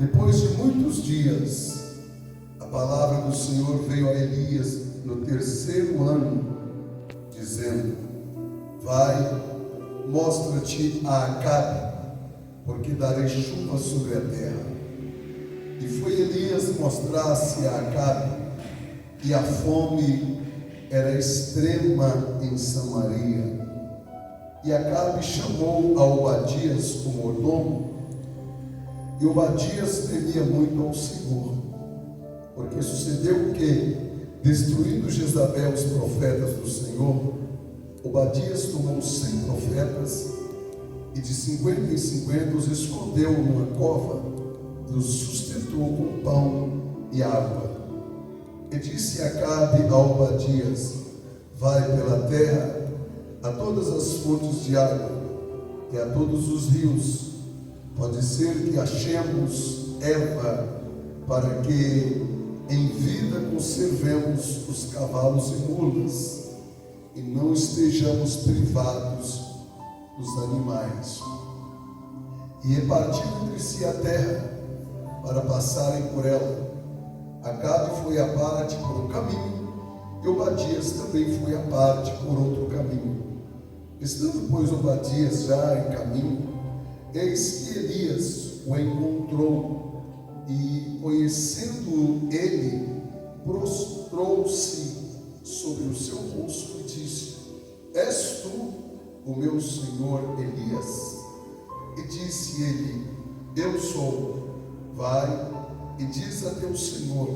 Depois de muitos dias, a palavra do Senhor veio a Elias no terceiro ano, dizendo: vai, mostra-te a Acabe, porque darei chuva sobre a terra. E foi Elias mostrar-se a Acabe, e a fome era extrema em Samaria. E Acabe chamou a Obadias, o mordomo, e Obadias temia muito ao Senhor, porque sucedeu que, destruindo Jezabel os profetas do Senhor, Obadias tomou 100 profetas e de 50 em 50 os escondeu numa cova e os sustentou com pão e água. E disse Acabe a Obadias: vai pela terra a todas as fontes de água e a todos os rios. Pode ser que achemos erva para que em vida conservemos os cavalos e mulas e não estejamos privados dos animais. E repartiu entre si a terra para passarem por ela. Acabe foi à parte por um caminho e Obadias também foi à parte por outro caminho. Estando, pois, Obadias já em caminho, eis que Elias o encontrou e, conhecendo ele, prostrou-se sobre o seu rosto e disse: és tu o meu senhor Elias? E disse ele: eu sou. Vai e diz a teu senhor: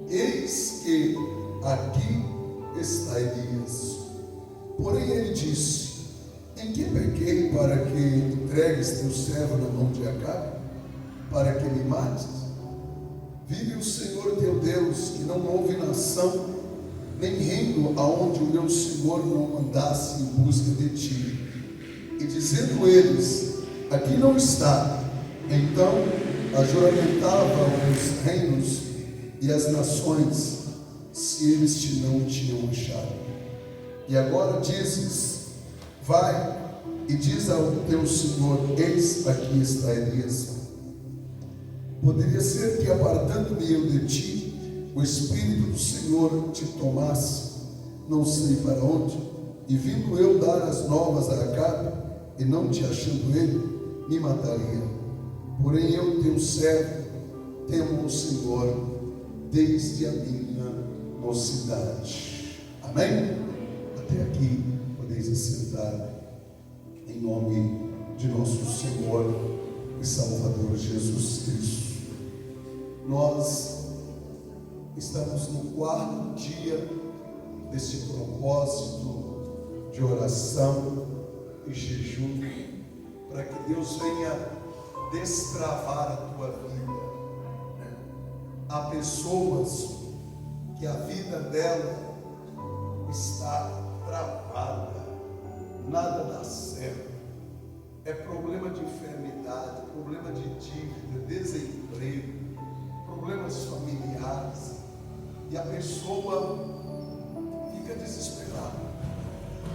eis que aqui está Elias. Porém ele disse: em que pequei para que entregues teu servo na mão de Acabe, para que me mates? Vive o Senhor teu Deus, que não houve nação nem reino aonde o meu Senhor não mandasse em busca de ti. E dizendo eles: aqui não está, então ajuramentava os reinos e as nações, se eles não tinham achado. E agora dizes: vai e diz ao teu Senhor: eis aqui está Elias. Poderia ser que, apartando-me eu de ti, o Espírito do Senhor te tomasse, não sei para onde, e vindo eu dar as novas a Acabe, e não te achando ele, me mataria. Porém eu, teu servo, temo o Senhor desde a minha mocidade. Amém? Até aqui podeis assentar, em nome de nosso Senhor e Salvador Jesus Cristo. Nós estamos no quarto dia desse propósito de oração e jejum, para que Deus venha destravar a tua vida. Há pessoas que a vida dela está travada, nada dá certo, é problema de enfermidade, problema de dívida, desemprego, problemas familiares, e a pessoa fica desesperada.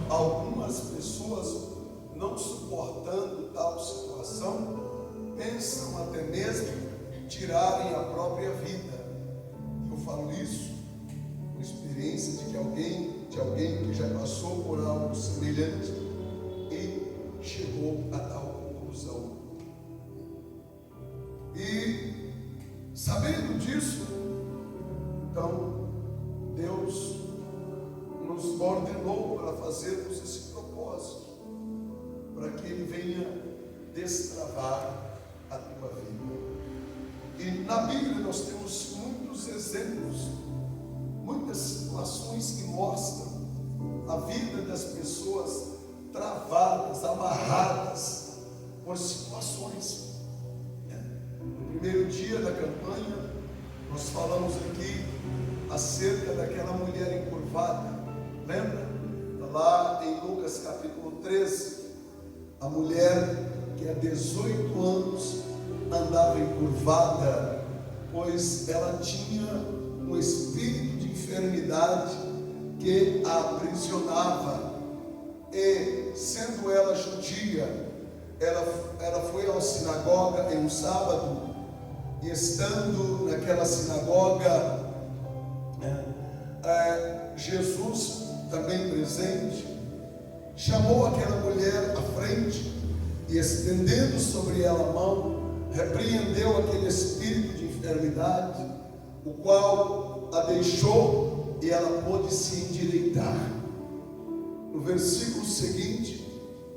Algumas pessoas, não suportando tal situação, pensam até mesmo tirarem a própria vida. Eu falo isso com experiência de alguém que já passou por algo semelhante e chegou a tal conclusão. E sabendo disso, então Deus nos ordenou para fazermos esse propósito, para que Ele venha destravar a tua vida. E na Bíblia nós temos muitos exemplos, muitas situações que mostram a vida das pessoas travadas, amarradas por situações. No primeiro dia da campanha, nós falamos aqui acerca daquela mulher encurvada. Lembra? Lá em Lucas capítulo 13, a mulher que há 18 anos andava encurvada, pois ela tinha um espírito de enfermidade que a aprisionava. E sendo ela judia, ela foi à sinagoga em um sábado e estando naquela sinagoga, Jesus também presente, chamou aquela mulher à frente e, estendendo sobre ela a mão, repreendeu aquele espírito de enfermidade, o qual a deixou e ela pôde se endireitar. No versículo seguinte,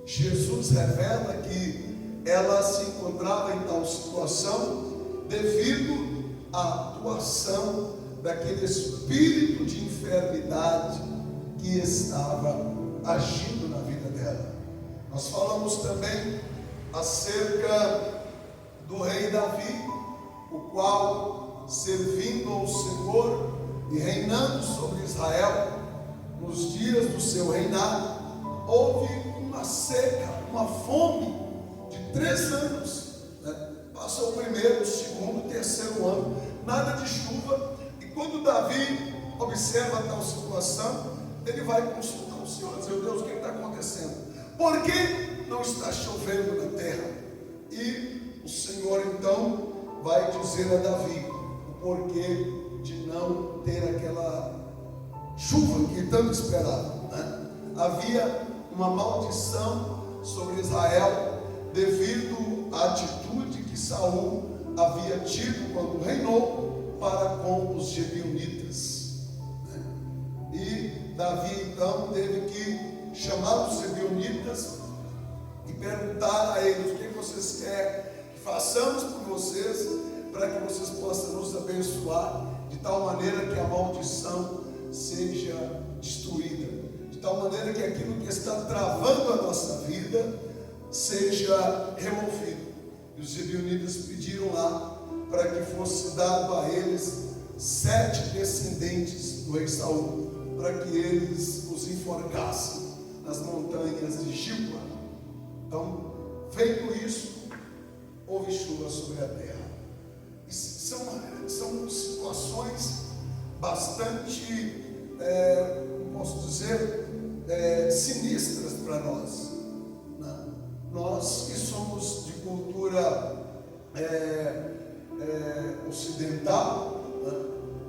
Jesus revela que ela se encontrava em tal situação devido à atuação daquele espírito de enfermidade que estava agindo na vida dela. Nós falamos também acerca do rei Davi, o qual, servindo ao Senhor e reinando sobre Israel, nos dias do seu reinado, houve uma seca, uma fome de 3 anos, Passou o primeiro, o segundo, o terceiro ano, nada de chuva. E quando Davi observa tal situação, ele vai consultar o Senhor, dizer: Deus, o que está acontecendo? Por que não está chovendo na terra? E o Senhor então vai dizer a Davi o porquê de não ter aquela chuva que tanto esperava, Havia uma maldição sobre Israel devido à atitude que Saul havia tido quando reinou para com os Gebionitas, E Davi então teve que chamar os Gebionitas e perguntar a eles: o que vocês querem que façamos por vocês, para que vocês possam nos abençoar, de tal maneira que a maldição seja destruída, de tal maneira que aquilo que está travando a nossa vida seja removido. E os Gebionitas pediram lá para que fosse dado a eles 7 descendentes do rei Saul, para que eles os enforcassem nas montanhas de Gilboa. Então, feito isso, houve chuva sobre a terra. E são situações bastante, posso dizer, sinistras para nós. Nós que somos de cultura ocidental,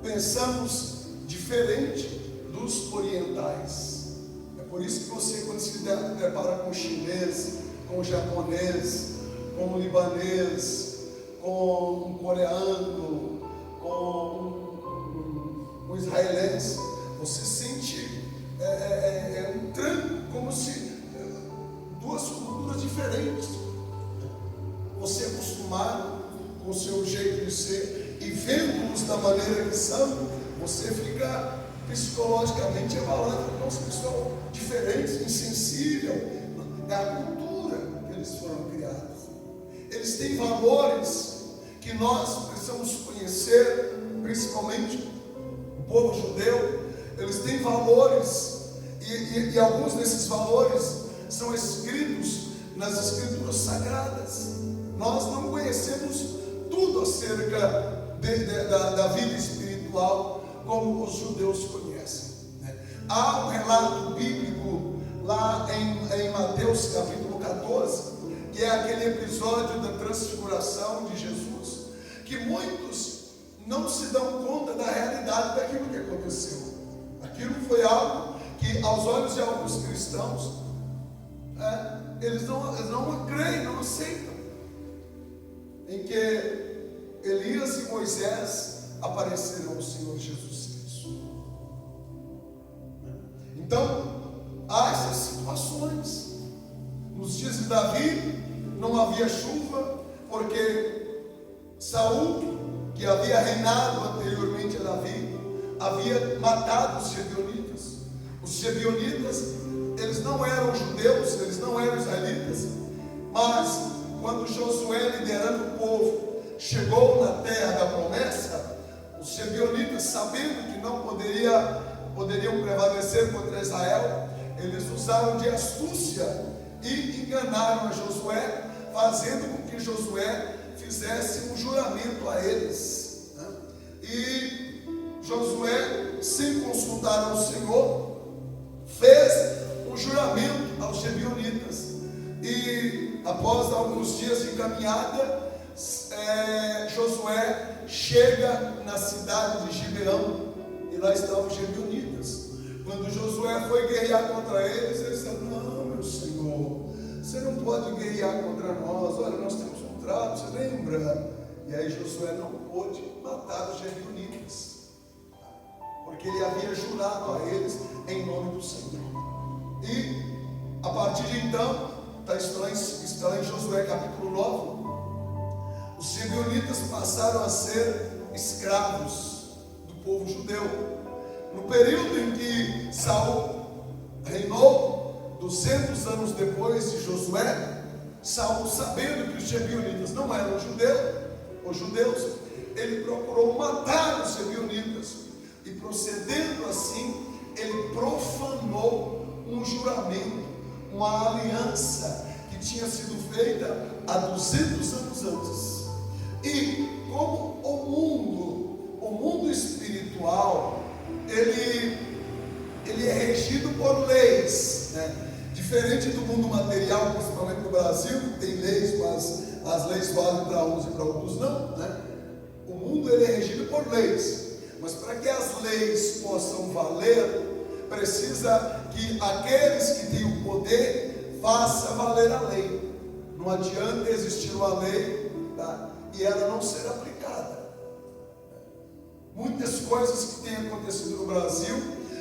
pensamos diferente dos orientais. É por isso que você, quando se depara com o chinês, com o japonês, com o libanês, com um coreano, com um israelense, você sente um tranco, como se duas culturas diferentes. Você acostumado com o seu jeito de ser e vendo-os da maneira que são, você fica psicologicamente abalado. Nossa, pessoal diferentes, insensível. É a cultura que eles foram criados. Eles têm valores que nós precisamos conhecer, principalmente o povo judeu. Eles têm valores e alguns desses valores são escritos nas escrituras sagradas. Nós não conhecemos tudo acerca da vida espiritual como os judeus conhecem. Há um relato bíblico lá em Mateus capítulo 14, que é aquele episódio da transfiguração de Jesus, que muitos não se dão conta da realidade daquilo que aconteceu. Aquilo foi algo que, aos olhos de alguns cristãos, eles não creem, não aceitam, em que Elias e Moisés apareceram ao Senhor Jesus Cristo. Então, há essas situações. Nos dias de Davi não havia chuva, porque Saul, que havia reinado anteriormente a Davi, havia matado os Gebionitas. Os Gebionitas, eles não eram judeus, eles não eram israelitas, mas quando Josué, liderando o povo, chegou na terra da promessa, os Gebionitas, sabendo que não poderiam prevalecer contra Israel, eles usaram de astúcia e enganaram a Josué, fazendo com que Josué fizesse um juramento a eles. E Josué, sem consultar ao Senhor, fez um juramento aos Gebionitas. E após alguns dias de caminhada, Josué chega na cidade de Gibeão, e lá estavam os gibeonitas. Quando Josué foi guerrear contra eles, eles disseram: não, meu Senhor, você não pode guerrear contra nós, olha, nós temos um trato, você lembra? E aí Josué não pôde matar os gibeonitas, porque ele havia jurado a eles em nome do Senhor. E a partir de então, está em Josué capítulo 9, os gibeonitas passaram a ser escravos do povo judeu. No período em que Saul reinou, 200 anos depois de Josué, Saul, sabendo que os gibeonitas não eram judeus, ele procurou matar os gibeonitas, e procedendo assim, ele profanou um juramento, uma aliança que tinha sido feita há 200 anos antes. E como o mundo espiritual, ele é regido por leis, né? Diferente do mundo material, principalmente no Brasil, que tem leis, mas as leis valem para uns e para outros não, né? O mundo ele é regido por leis, mas para que as leis possam valer, precisa que aqueles que têm o poder façam valer a lei. Não adianta existir uma lei, tá? E ela não ser aplicada. Muitas coisas que têm acontecido no Brasil,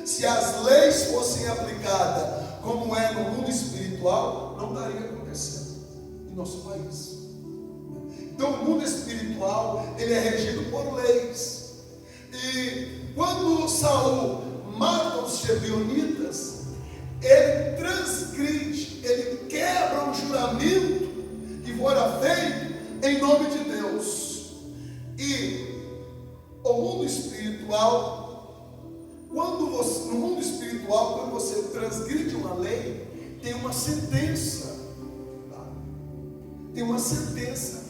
se as leis fossem aplicadas como é no mundo espiritual, não estaria acontecendo em nosso país. Então o mundo espiritual, ele é regido por leis. E quando Saul mata os gibeonitas, ele transgride, ele quebra um juramento que fora feito em nome de Deus. E o mundo espiritual, quando você transgride uma lei, tem uma sentença, tá? Tem uma sentença.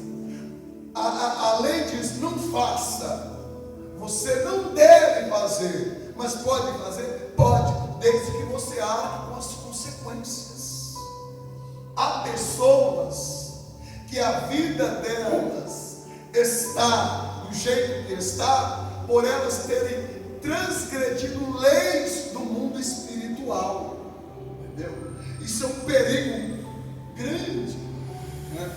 A lei diz: não faça. Você não deve fazer, mas pode fazer? Pode, desde que você arque com as consequências. Há pessoas que a vida delas está do jeito que está, por elas terem transgredido leis do mundo espiritual, entendeu? Isso é um perigo grande, né?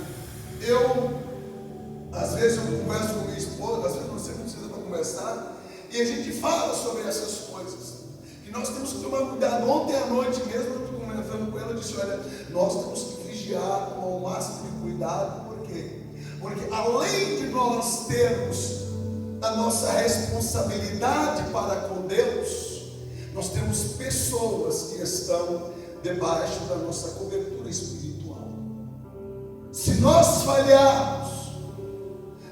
Às vezes eu converso com minha esposa, às vezes você não precisa para conversar, e a gente fala sobre essas coisas, que nós temos que tomar cuidado. Ontem à noite mesmo, eu estou conversando com ela, eu disse: olha, nós temos que vigiar com o máximo de cuidado. Por quê? Porque além de nós termos a nossa responsabilidade para com Deus, nós temos pessoas que estão debaixo da nossa cobertura espiritual. Se nós falharmos,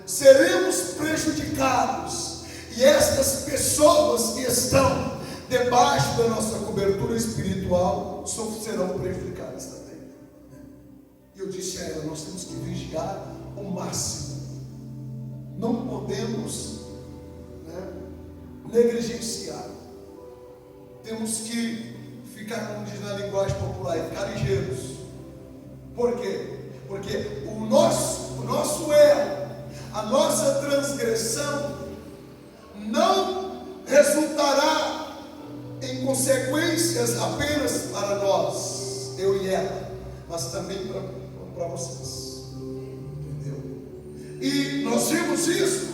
seremos prejudicados, e estas pessoas que estão debaixo da nossa cobertura espiritual serão prejudicadas também. E eu disse a ela: nós temos que vigiar o máximo, não podemos, né, negligenciar, temos que ficar, como diz na linguagem popular, ficar ligeiros. Por quê? Porque o nosso erro, a nossa transgressão não resultará em consequências apenas para nós, eu e ela, mas também para vocês, entendeu? E nós vimos isso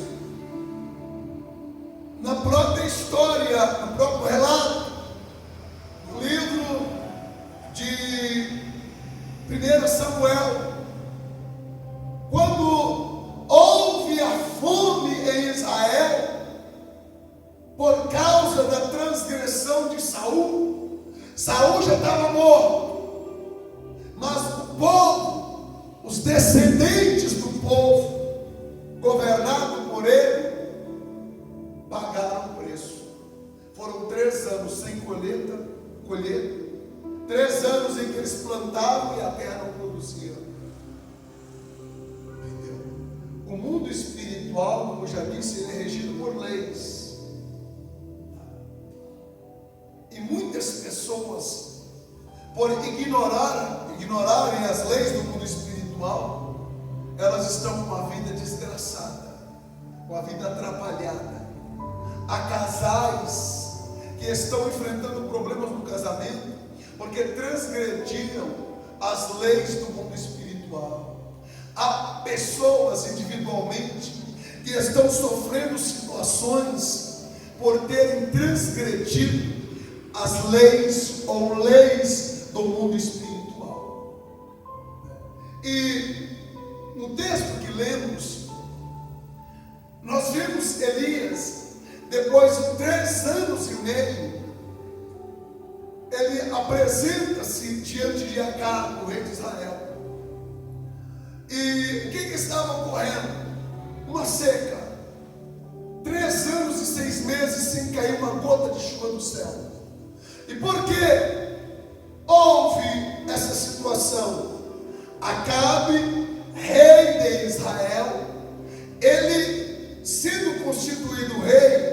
na própria história, no próprio relato do livro de 1 Samuel, quando houve a fome em Israel por causa da transgressão de Saul. Saul já estava morto, mas o povo, os descendentes do povo, governado por ele, pagaram o preço. Foram 3 anos sem colheita, 3 anos em que eles plantavam e a terra não produzia. Entendeu? O mundo espiritual, como eu já disse, ele é regido por leis. E muitas pessoas, por ignorarem as leis do mundo espiritual, elas estão com a vida desgraçada, com a vida travada. estão enfrentando problemas no casamento, porque transgrediram as leis do mundo espiritual. Há pessoas individualmente que estão sofrendo situações por terem transgredido as leis ou leis do mundo espiritual. E no texto que lemos, nós vimos Elias, depois de 3 anos e meio, ele apresenta-se diante de Acabe, o rei de Israel. E o que estava ocorrendo? Uma seca. 3 anos e 6 meses sem cair uma gota de chuva do céu. E por que houve essa situação? Acabe, rei de Israel, ele sendo constituído rei,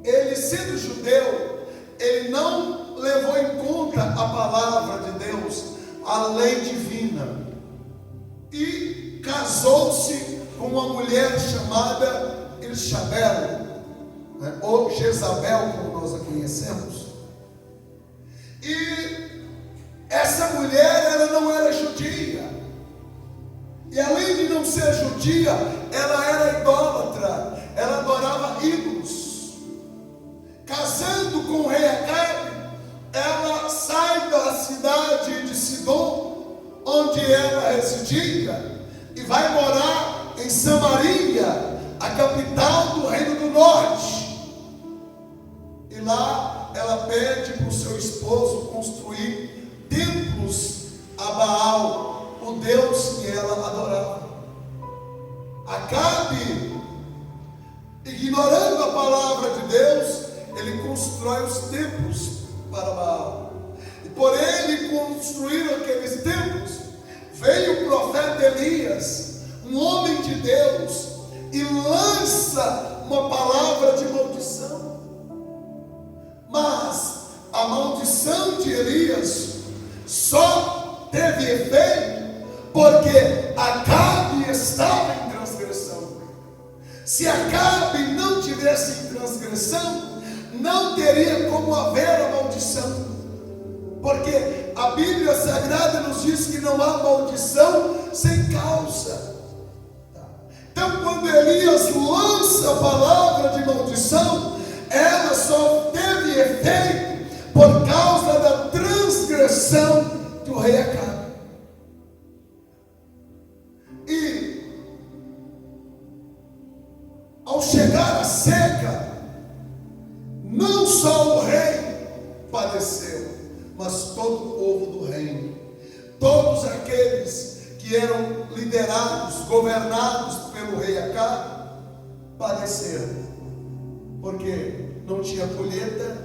ele sendo judeu, ele não levou em conta a palavra de Deus, a lei divina, e casou-se com uma mulher chamada Jezabel, ou Jezabel, como nós a conhecemos. E essa mulher, ela não era judia, e além de não ser judia, ela era idólatra, ela adorava ídolos. Casando com o rei Acabe, ela sai da cidade de Sidom, onde ela residia, e vai morar em Samaria, a capital do reino do norte. E lá ela pede para o seu esposo construir templos a Baal, o Deus que ela adorava. Acabe, ignorando a palavra de Deus, ele constrói os templos para Baal. E por ele construir aqueles templos, veio o profeta Elias, um homem de Deus, e lança uma palavra de maldição. Mas a maldição de Elias só teve efeito porque Acabe estava em transgressão. Se Acabe não tivesse em transgressão, não teria como haver a maldição, porque a Bíblia Sagrada nos diz que não há maldição sem causa. Então, quando Elias lança a palavra de maldição, ela só teve efeito por causa da transgressão do rei Acabe. E ao chegar a seca, não só o rei padeceu, mas todo o povo do reino, todos aqueles que eram liderados, governados pelo rei Acabe, padeceram, porque não tinha colheita,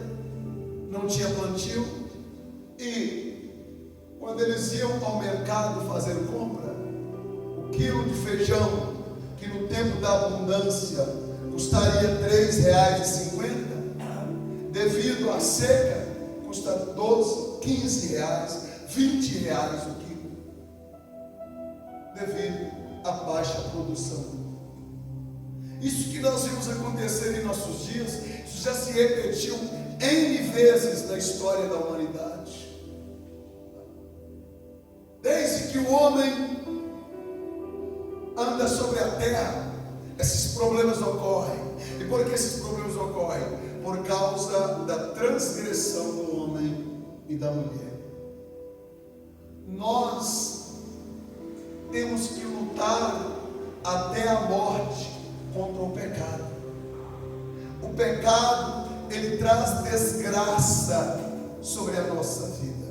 não tinha plantio, e quando eles iam ao mercado fazer compra, o quilo de feijão, que no tempo da abundância custaria R$3,50, devido à seca, custa 12, 15 reais, 20 reais o quilo, devido à baixa produção. Isso que nós vimos acontecer em nossos dias, isso já se repetiu N vezes na história da humanidade. Desde que o homem anda sobre a terra, esses problemas ocorrem. E por que esses problemas ocorrem? Por causa da transgressão do homem e da mulher. Nós temos que lutar até a morte contra o pecado. O pecado, ele traz desgraça sobre a nossa vida.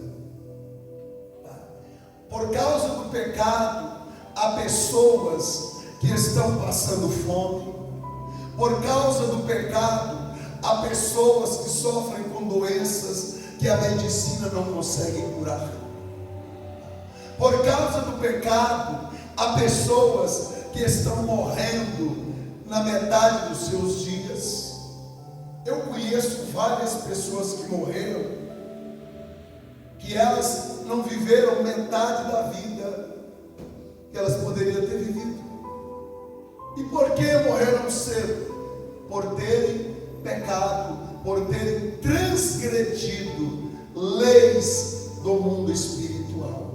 Por causa do pecado, há pessoas que estão passando fome. Por causa do pecado, há pessoas que sofrem com doenças que a medicina não consegue curar. Por causa do pecado, há pessoas que estão morrendo na metade dos seus dias. Eu conheço várias pessoas que morreram, que elas não viveram metade da vida que elas poderiam ter vivido. E por que morreram cedo? Por terem pecado, por terem transgredido leis do mundo espiritual.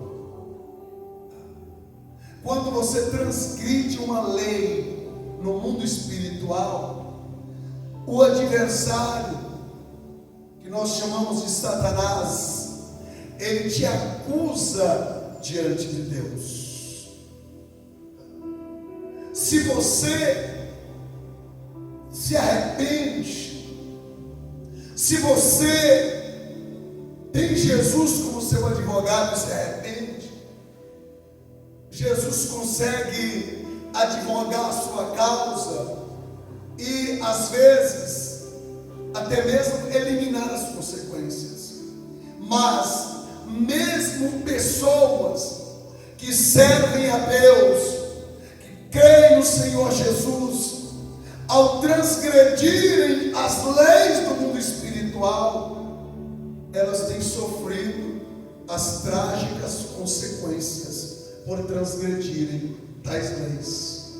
Quando você transgride uma lei no mundo espiritual, o adversário, que nós chamamos de Satanás, ele te acusa diante de Deus. Se você se arrepende, se você tem Jesus como seu advogado e se arrepende, Jesus consegue advogar a sua causa e às vezes até mesmo eliminar as consequências. Mas mesmo pessoas que servem a Deus, que creem no Senhor Jesus, ao transgredirem as leis do mundo espiritual, elas têm sofrido as trágicas consequências por transgredirem tais leis.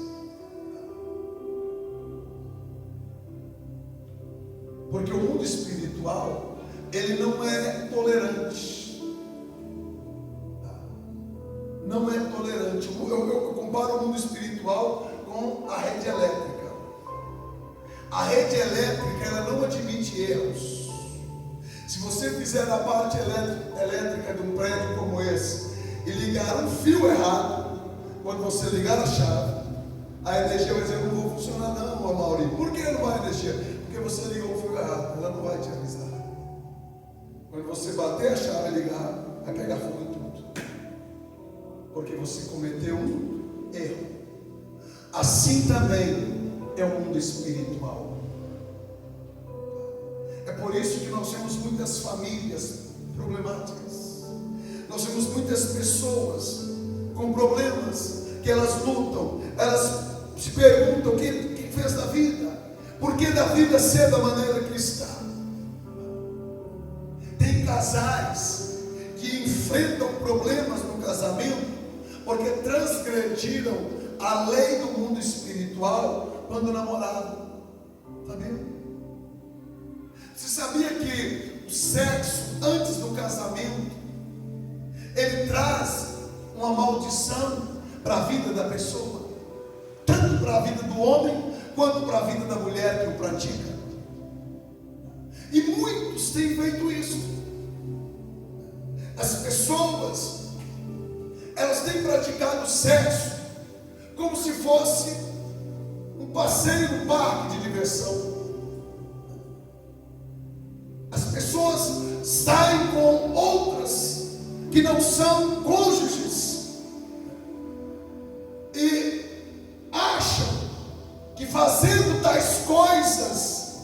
Porque o mundo espiritual, ele não é tolerante. Não é tolerante. Eu comparo o mundo espiritual com a rede elétrica. A rede elétrica, ela não admite erros. Se você fizer a parte elétrica de um prédio como esse e ligar um fio errado, quando você ligar a chave, a energia vai dizer: não vou funcionar não, Amaury. Por que não vai energia? Porque você ligou o fio errado, ela não vai te avisar. Quando você bater a chave e ligar, vai pegar fogo em tudo. Porque você cometeu um erro. Assim também é o mundo espiritual. É por isso que nós temos muitas famílias problemáticas. Nós temos muitas pessoas com problemas, que elas lutam, elas se perguntam o que fez da vida, por que da vida ser da maneira que está. Tem casais que enfrentam problemas no casamento porque transgrediram a lei do mundo espiritual quando namoravam. Sabia? Você sabia que o sexo antes do casamento, ele traz uma maldição para a vida da pessoa, tanto para a vida do homem quanto para a vida da mulher que o pratica? E muitos têm feito isso. As pessoas, elas têm praticado sexo como se fosse um passeio no parque de diversão. As pessoas saem com outras que não são cônjuges e acham que fazendo tais coisas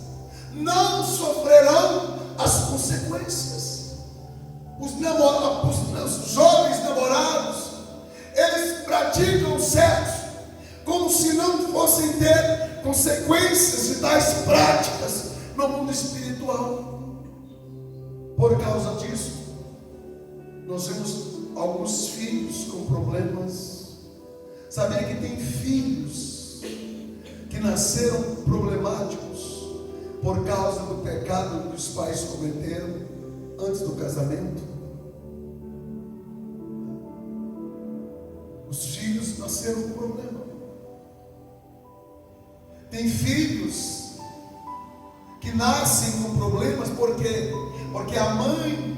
não sofrerão as consequências. Os jovens namorados, eles praticam sexo como se não fossem ter consequências de tais práticas no mundo espiritual. Por causa disso, nós temos alguns filhos com problemas. Sabia que tem filhos que nasceram problemáticos por causa do pecado que os pais cometeram antes do casamento? Os filhos nasceram com problema. Tem filhos que nascem com problemas porque a mãe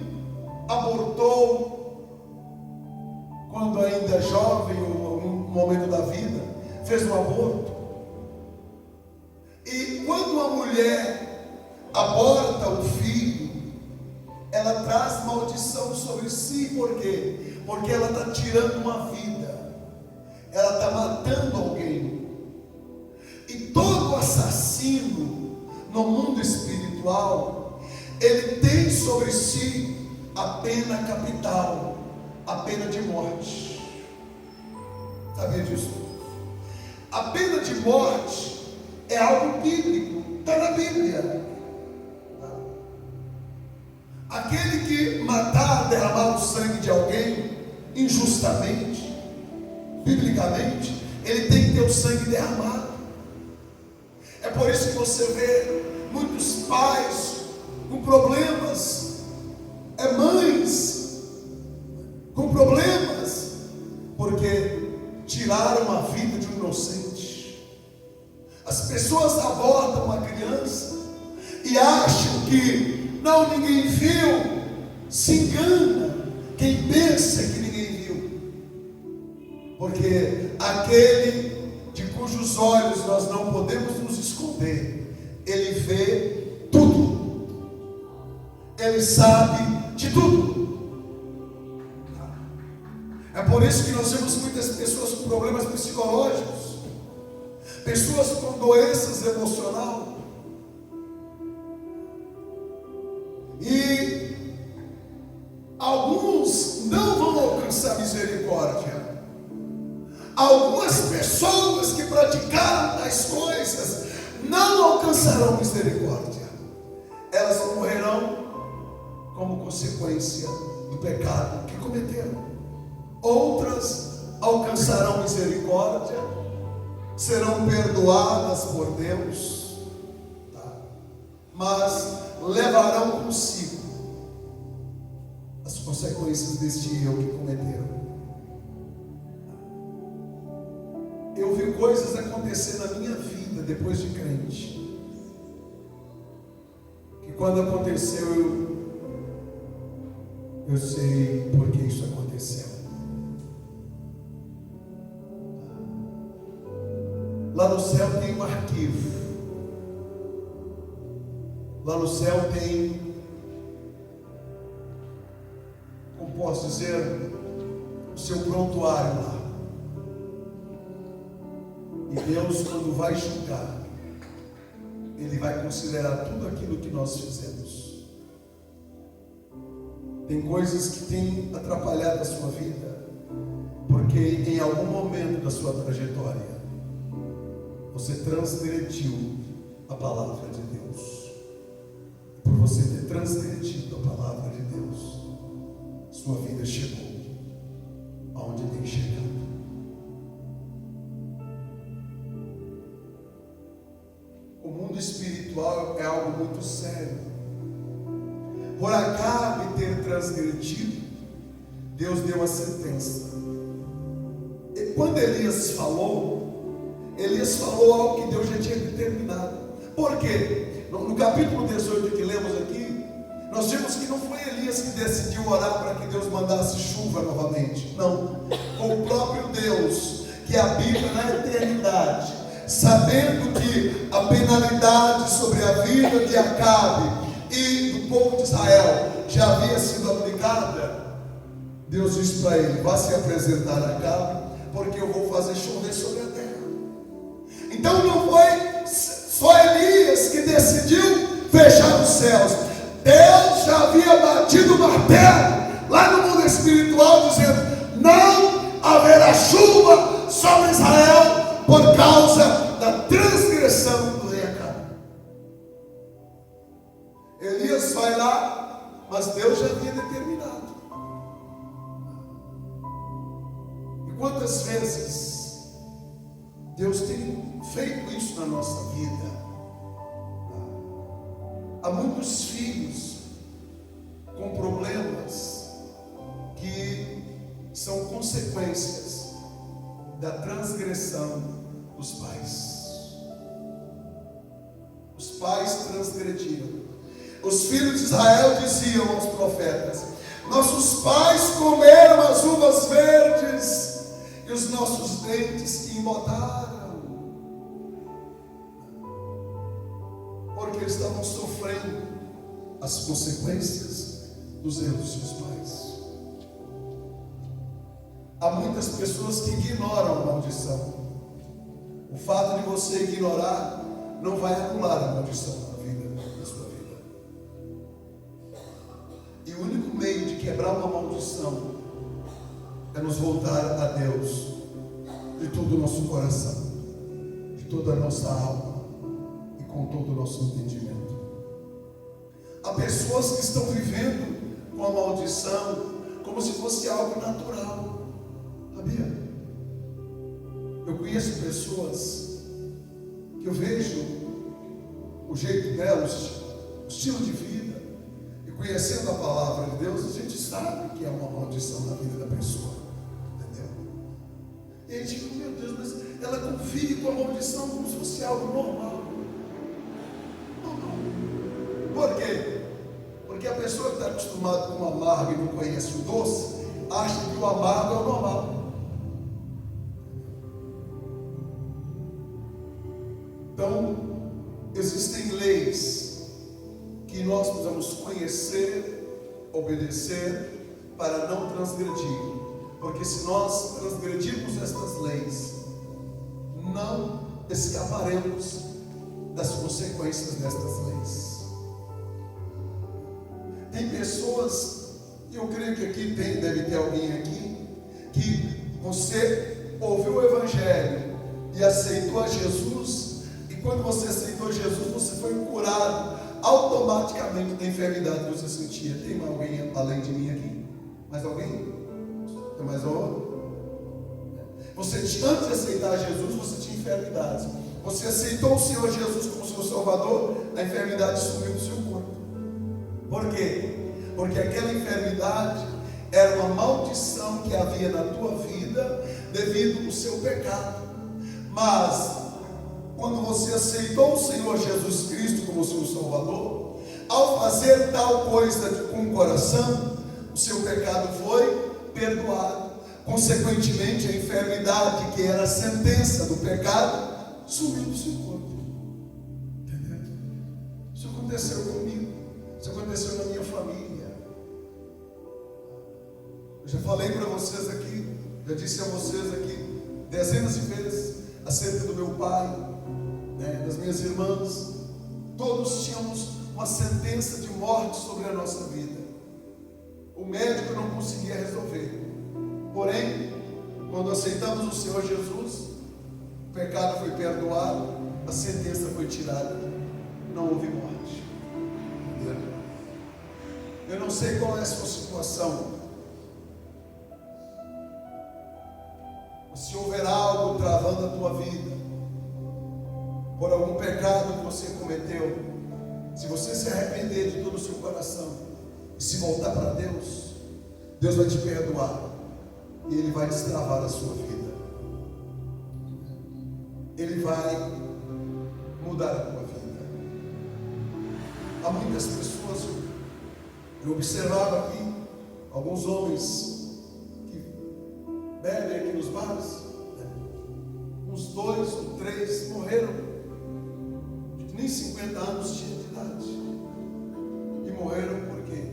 abortou quando ainda jovem ou no momento da vida, fez um aborto. E quando uma mulher aborta o filho, ela traz maldição sobre si. Por quê? Porque ela está tirando uma vida, ela está matando alguém. E todo assassino no mundo espiritual, ele tem sobre si a pena capital, a pena de morte. Sabia disso? A pena de morte é algo bíblico, está na Bíblia. Aquele que matar, derramar o sangue de alguém injustamente, biblicamente, ele tem que ter o sangue derramado. É por isso que você vê muitos pais com problemas, mães com problemas, porque tiraram a vida de um inocente. As pessoas abordam uma criança e acham que não, ninguém viu. Se engana quem pensa que ninguém viu, porque aquele de cujos olhos nós não podemos nos esconder, ele vê tudo, ele sabe de tudo. É por isso que nós vemos muitas pessoas com problemas psicológicos, pessoas com doenças emocionais, e alguns não vão alcançar misericórdia. Algumas pessoas que praticaram tais coisas não alcançarão misericórdia. Elas morrerão como consequência do pecado que cometeram. Outras alcançarão misericórdia, serão perdoadas por Deus, tá? Mas levarão consigo as consequências deste erro que cometeram. Eu vi coisas acontecer na minha vida depois de crente, que quando aconteceu eu sei por que isso aconteceu. Lá no céu tem um arquivo, lá no céu tem, como posso dizer, o seu prontuário lá. E Deus, quando vai julgar, Ele vai considerar tudo aquilo que nós fizemos. Tem coisas que têm atrapalhado a sua vida, porque em algum momento da sua trajetória, você transgrediu a palavra de Deus. Por você ter transgredido a palavra de Deus, sua vida chegou aonde tem chegado. O mundo espiritual é algo muito sério. Por Acabe ter transgredido, Deus deu a sentença. E quando Elias falou algo que Deus já tinha determinado. Por quê? No capítulo 18 que lemos aqui, nós vimos que não foi Elias que decidiu orar para que Deus mandasse chuva novamente. Não, foi o próprio Deus que habita na eternidade, sabendo que a penalidade sobre a vida de Acabe e do povo de Israel já havia sido aplicada. Deus disse para ele: vá se apresentar a Acabe, porque eu vou fazer chover sobre a terra. Então não foi só Elias que decidiu fechar os céus. Deus já havia batido o martelo lá no mundo espiritual, dizendo: não haverá chuva sobre Israel por causa da transgressão do rei Acabe. Elias vai lá, mas Deus já havia determinado. E quantas vezes Deus tem feito isso na nossa vida? Há muitos filhos com problemas que são consequências da transgressão dos pais. Os pais transgrediram. Os filhos de Israel diziam aos profetas: nossos pais comeram as uvas verdes e os nossos dentes se embotaram. Porque eles estavam sofrendo as consequências dos erros dos seus pais. Há muitas pessoas que ignoram a maldição. O fato de você ignorar não vai anular a maldição na sua vida. E o único meio de quebrar uma maldição é nos voltar a Deus de todo o nosso coração, de toda a nossa alma, com todo o nosso entendimento. Há pessoas que estão vivendo com a maldição como se fosse algo natural. Sabia? Eu conheço pessoas que eu vejo o jeito delas, o estilo de vida, conhecendo a palavra de Deus, a gente sabe que é uma maldição na vida da pessoa. Entendeu? E a gente fica, meu Deus, mas ela convive com a maldição como se fosse algo normal. Não. Por quê? Porque a pessoa que está acostumada com o amargo e não conhece o doce, acha que o amargo é o normal. Então, existem leis que nós precisamos conhecer, obedecer, para não transgredir. Porque se nós transgredirmos estas leis, não escaparemos das consequências destas leis. Tem pessoas, eu creio que aqui deve ter alguém aqui, que você ouviu o Evangelho e aceitou a Jesus, e quando você aceitou Jesus, você foi curado automaticamente da enfermidade que você sentia. Tem alguém além de mim aqui? Mais alguém? Tem mais um? Você, antes de aceitar Jesus, você tinha enfermidades. Você aceitou o Senhor Jesus como seu Salvador, a enfermidade sumiu do seu corpo. Por quê? Porque aquela enfermidade era uma maldição que havia na tua vida devido ao seu pecado. Mas quando você aceitou o Senhor Jesus Cristo como seu Salvador, ao fazer tal coisa com o coração, o seu pecado foi perdoado. Consequentemente, a enfermidade, que era a sentença do pecado, sumiu do seu corpo. Entendeu? Isso aconteceu comigo. Isso aconteceu na minha família. Eu já falei para vocês aqui, já disse a vocês aqui dezenas de vezes acerca do meu pai, das minhas irmãs. Todos tínhamos uma sentença de morte sobre a nossa vida. O médico não conseguia resolver. Porém, quando aceitamos o Senhor Jesus, o pecado foi perdoado, a sentença foi tirada, não houve morte. Eu não sei qual é a sua situação, mas se houver algo travando a tua vida, por algum pecado que você cometeu, se você se arrepender de todo o seu coração e se voltar para Deus, Deus vai te perdoar e Ele vai destravar a sua vida. Ele vai mudar a tua vida. Há muitas pessoas, eu observava aqui alguns homens que bebem aqui nos bares, uns 2 ou 3 morreram, nem 50 anos tinha de idade, e morreram por quê?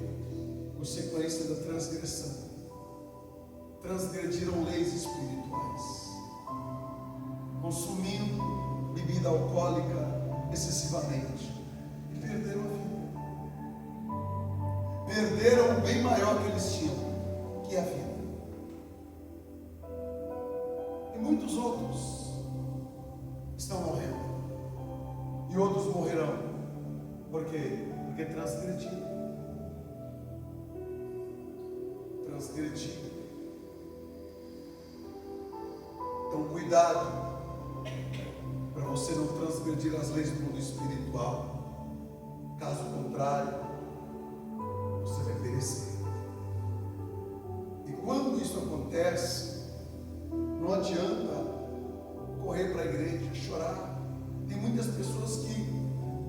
Consequência da transgressão. Transgrediram leis espirituais, consumindo bebida alcoólica excessivamente, e perderam a vida. Perderam o bem maior que eles tinham, que é a vida. E muitos outros estão morrendo, e outros morrerão. Por quê? Porque transgrediram. Então, cuidado para você não transgredir as leis do mundo espiritual. Caso contrário, você vai perecer. E quando isso acontece, não adianta correr para a igreja, chorar. Tem muitas pessoas que,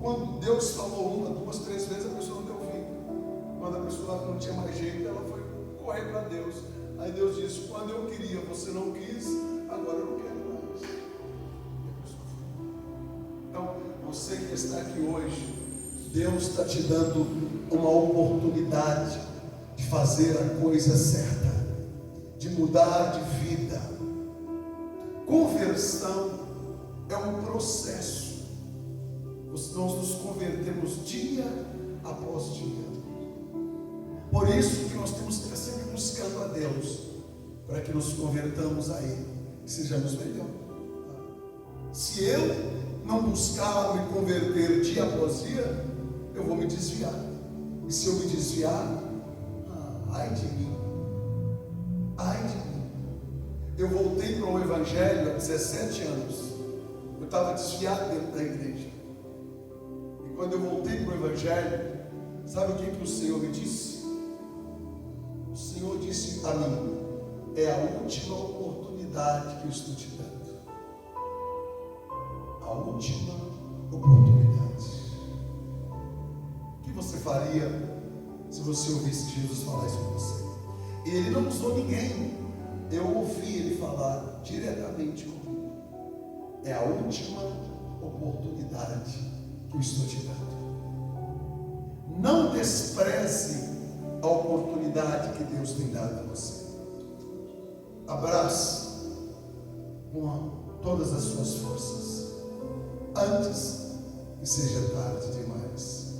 quando Deus falou 1, 2, 3 vezes, a pessoa não deu ouvido. Quando a pessoa não tinha mais jeito, ela foi correr para Deus. Aí Deus disse: quando eu queria, você não quis, agora eu não quero mais. Então, você que está aqui hoje, Deus está te dando uma oportunidade de fazer a coisa certa, de mudar de vida. Conversão é um processo. Nós nos convertemos dia após dia. Por isso que nós temos que estar sempre buscando a Deus, para que nos convertamos a Ele e sejamos melhor. Se eu não buscar me converter dia após dia, eu vou me desviar. E se eu me desviar, ai de mim. Ai de mim. Eu voltei para o Evangelho há 17 anos. Eu estava desviado dentro da igreja. E quando eu voltei para o Evangelho, Sabe o que o Senhor me disse? O Senhor disse a mim: é a última oportunidade que eu estou te dando. A última oportunidade. O que você faria se você ouvisse Jesus falar isso com você? E ele não usou ninguém. Eu ouvi ele falar diretamente comigo. É a última oportunidade que eu estou te dando. Não despreze a oportunidade que Deus tem dado a você. Abrace com todas as suas forças, antes que seja tarde demais.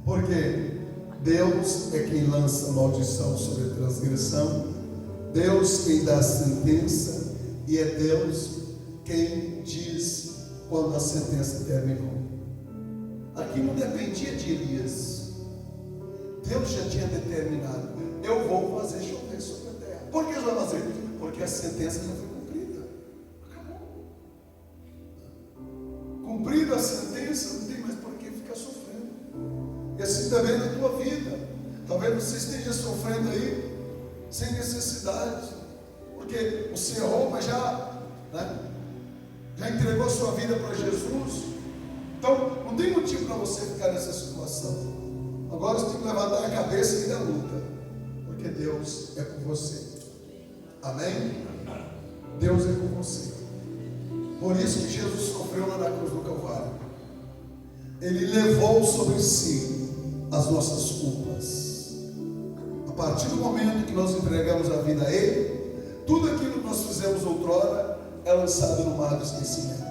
Porque Deus é quem lança maldição sobre a transgressão, Deus quem dá a sentença, e é Deus quem diz quando a sentença terminou. Aqui não dependia de Elias. Deus já tinha determinado: eu vou fazer chover sobre a terra. Por que já vai fazer? Porque a sentença já foi cumprida. Acabou. Cumprida a sentença, não tem mais por que ficar sofrendo. E assim também na tua vida. Talvez você esteja sofrendo aí sem necessidade, porque você errou, mas já entregou sua vida para Jesus. Então não tem motivo para você ficar nessa situação. Agora você tem que levantar a cabeça e ir à luta, porque Deus é com você. Amém? Deus é com você. Por isso que Jesus sofreu lá na cruz do Calvário. Ele levou sobre si as nossas culpas. A partir do momento que nós entregamos a vida a Ele, tudo aquilo que nós fizemos outrora é lançado no mar do esquecimento.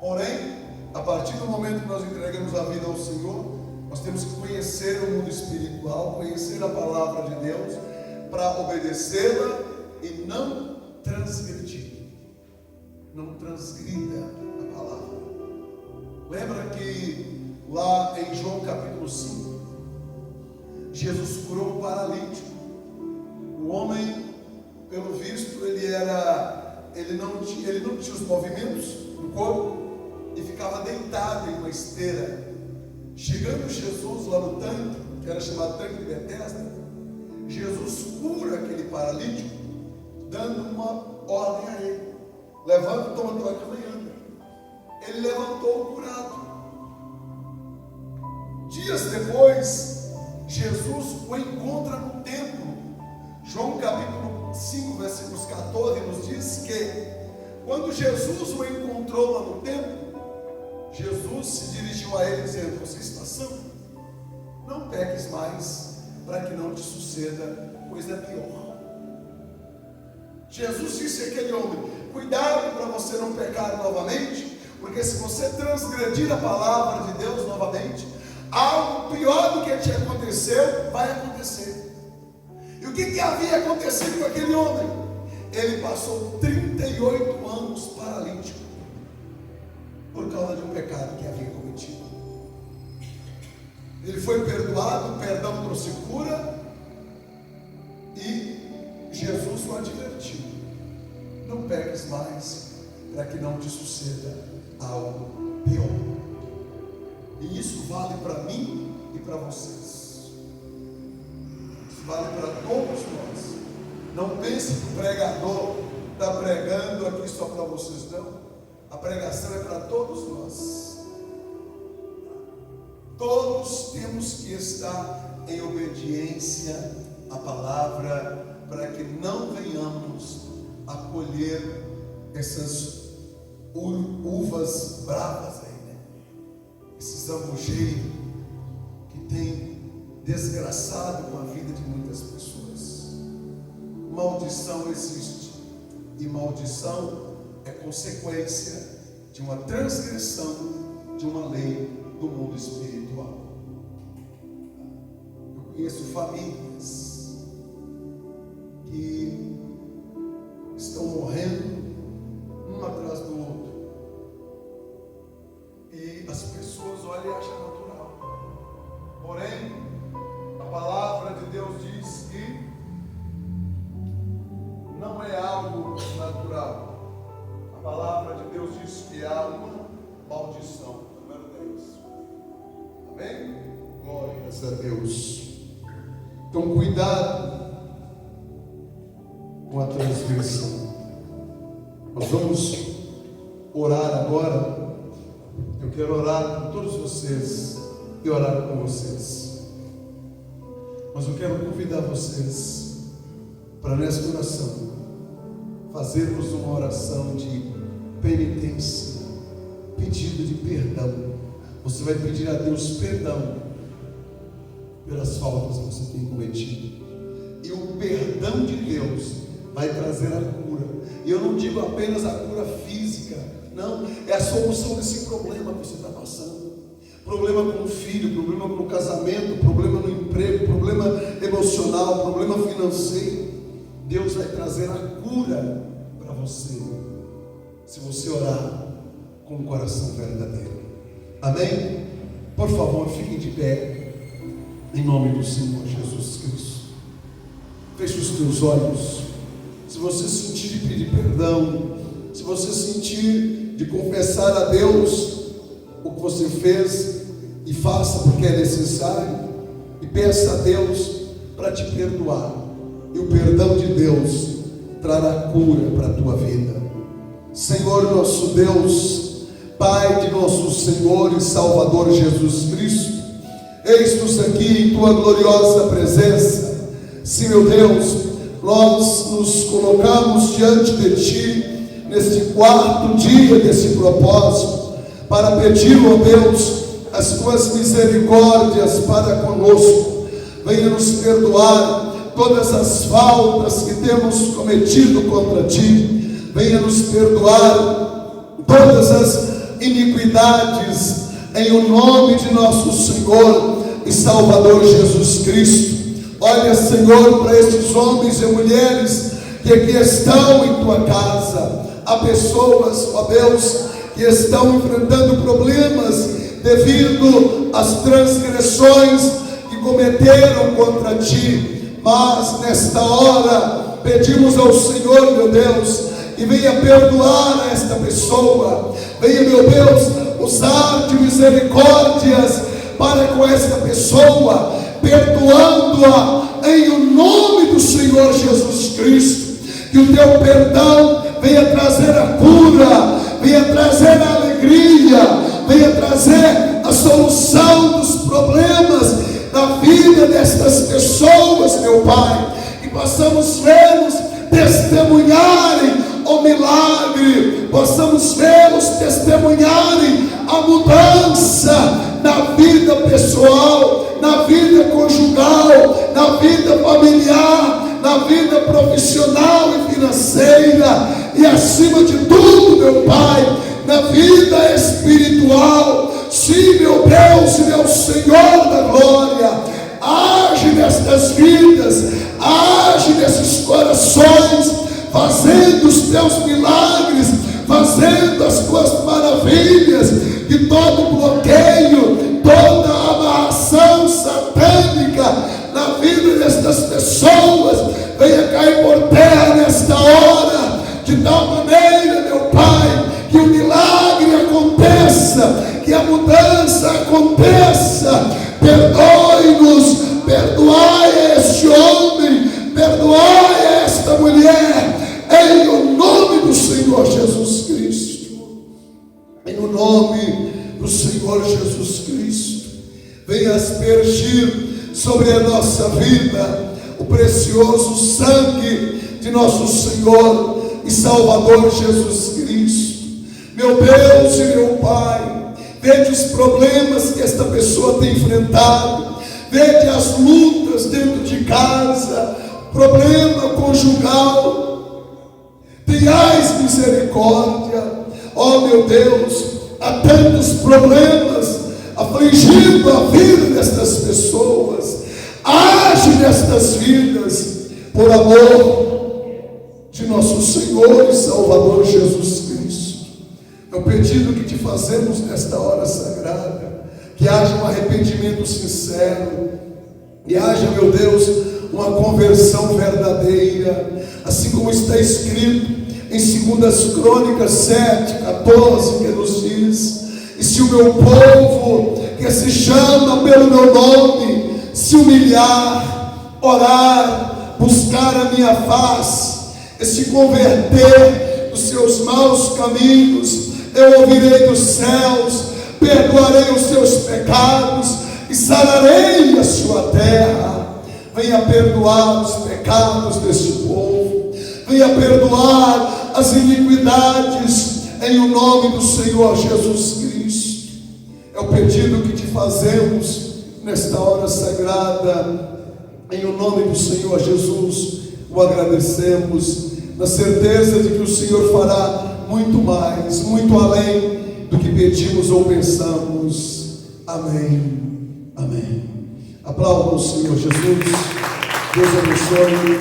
Porém, a partir do momento que nós entregamos a vida ao Senhor, nós temos que conhecer o mundo espiritual, conhecer a palavra de Deus, para obedecê-la e não transgredir. Não transgrida a palavra. Lembra que lá em João capítulo 5, Jesus curou um paralítico. O homem, pelo visto, ele não tinha os movimentos do corpo e ficava deitado em uma esteira. Chegando Jesus lá no tanque, que era chamado tanque de Betesda, Jesus cura aquele paralítico, dando uma ordem a ele: levanta, toma tua cama e anda. Ele levantou o curado. Dias depois, Jesus o encontra no templo. João capítulo 5, versículos 14 nos diz que quando Jesus o encontrou lá no templo, Jesus se dirigiu a ele dizendo: você está são? Não peques mais, para que não te suceda coisa pior. Jesus disse àquele homem: cuidado para você não pecar novamente, porque se você transgredir a palavra de Deus novamente, algo pior do que te aconteceu vai acontecer. E o que havia acontecido com aquele homem? Ele passou 38 anos paralítico, por causa de um pecado que havia cometido. Ele foi perdoado, o perdão trouxe cura, e Jesus o advertiu: não peques mais, para que não te suceda algo pior. E isso vale para mim e para vocês. Isso vale para todos nós. Não pense que o pregador está pregando aqui só para vocês, não. A pregação é para todos nós. Todos temos que estar em obediência à palavra, para que não venhamos a colher essas uvas bravas aí, né? Esses zambujeiros que tem desgraçado com a vida de muitas pessoas. Maldição existe, e maldição é consequência de uma transgressão de uma lei do mundo espiritual. Eu conheço famílias que estão morrendo um atrás do outro, e as pessoas olham e acham natural. Porém, a palavra de Deus diz que não é algo natural. A palavra de Deus diz que há uma maldição. Número 10. Amém? Glórias a Deus. Então, cuidado com a transgressão. Nós vamos orar agora. Eu quero orar com todos vocês e orar com vocês. Mas eu quero convidar vocês para, nessa oração, fazermos uma oração de penitência, pedido de perdão. Você vai pedir a Deus perdão pelas faltas que você tem cometido, e o perdão de Deus vai trazer a cura. E eu não digo apenas a cura física, não, é a solução desse problema que você está passando. Problema com o filho, problema com o casamento, problema no emprego, problema emocional, problema financeiro. Deus vai trazer a cura para você, se você orar com um coração verdadeiro. Amém? Por favor, fiquem de pé, em nome do Senhor Jesus Cristo. Feche os teus olhos. Se você sentir de pedir perdão, se você sentir de confessar a Deus o que você fez, e faça porque é necessário, e peça a Deus para te perdoar, e o perdão de Deus trará cura para a tua vida. Senhor nosso Deus, Pai de nosso Senhor e Salvador Jesus Cristo, eis-nos aqui em tua gloriosa presença. Sim, meu Deus, nós nos colocamos diante de ti neste quarto dia desse propósito, para pedir, ó Deus, as tuas misericórdias para conosco. Venha nos perdoar todas as faltas que temos cometido contra ti. Venha nos perdoar todas as iniquidades, em o nome de nosso Senhor e Salvador Jesus Cristo. Olha, Senhor, para estes homens e mulheres que aqui estão em tua casa. Há pessoas, ó Deus, que estão enfrentando problemas devido às transgressões que cometeram contra ti. Mas nesta hora pedimos ao Senhor, meu Deus, que venha perdoar esta pessoa. Venha, meu Deus, usar de misericórdias para com esta pessoa, perdoando-a em o nome do Senhor Jesus Cristo. Que o teu perdão venha trazer a cura, venha trazer a alegria, venha trazer a solução dos problemas da vida destas pessoas, meu Pai. E possamos vê-los testemunharem o milagre, possamos vê-los testemunharem a mudança na vida pessoal, na vida conjugal, na vida familiar, na vida profissional e financeira, e acima de tudo, meu Pai, na vida espiritual. Sim, meu Deus e meu Senhor da glória, age nestas vidas, age nesses corações, fazendo os teus milagres, fazendo as tuas maravilhas, que todo bloqueio, toda amarração satânica na vida destas pessoas venha cair por terra nesta hora, de tal maneira, meu Pai, que o milagre aconteça, que a mudança aconteça. Perdoe-nos, perdoai este homem, perdoai esta mulher, em o nome do Senhor Jesus Cristo. Em o nome do Senhor Jesus Cristo, venha aspergir sobre a nossa vida o precioso sangue de nosso Senhor e Salvador Jesus Cristo. Meu Deus e meu Pai, vede os problemas que esta pessoa tem enfrentado, vede as lutas dentro de casa, problema conjugal. Tenhais misericórdia, ó meu Deus. Há tantos problemas afligindo a vida destas pessoas. Age nestas vidas, por amor de nosso Senhor e Salvador Jesus Cristo. É o pedido que te fazemos nesta hora sagrada, que haja um arrependimento sincero, e haja, meu Deus, uma conversão verdadeira, assim como está escrito em 2 Crônicas 7:14, que nos diz: e se o meu povo, que se chama pelo meu nome, se humilhar, orar, buscar a minha face, e se converter dos seus maus caminhos, eu ouvirei dos céus, perdoarei os seus pecados e sararei a sua terra. Venha perdoar os pecados deste povo, venha perdoar as iniquidades em o nome do Senhor Jesus Cristo. É o pedido que te fazemos nesta hora sagrada, em o nome do Senhor Jesus. O agradecemos, na certeza de que o Senhor fará muito mais, muito além do que pedimos ou pensamos. Amém, amém. Aplaudam o Senhor Jesus. Deus abençoe,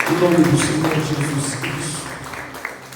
em nome do Senhor Jesus Cristo.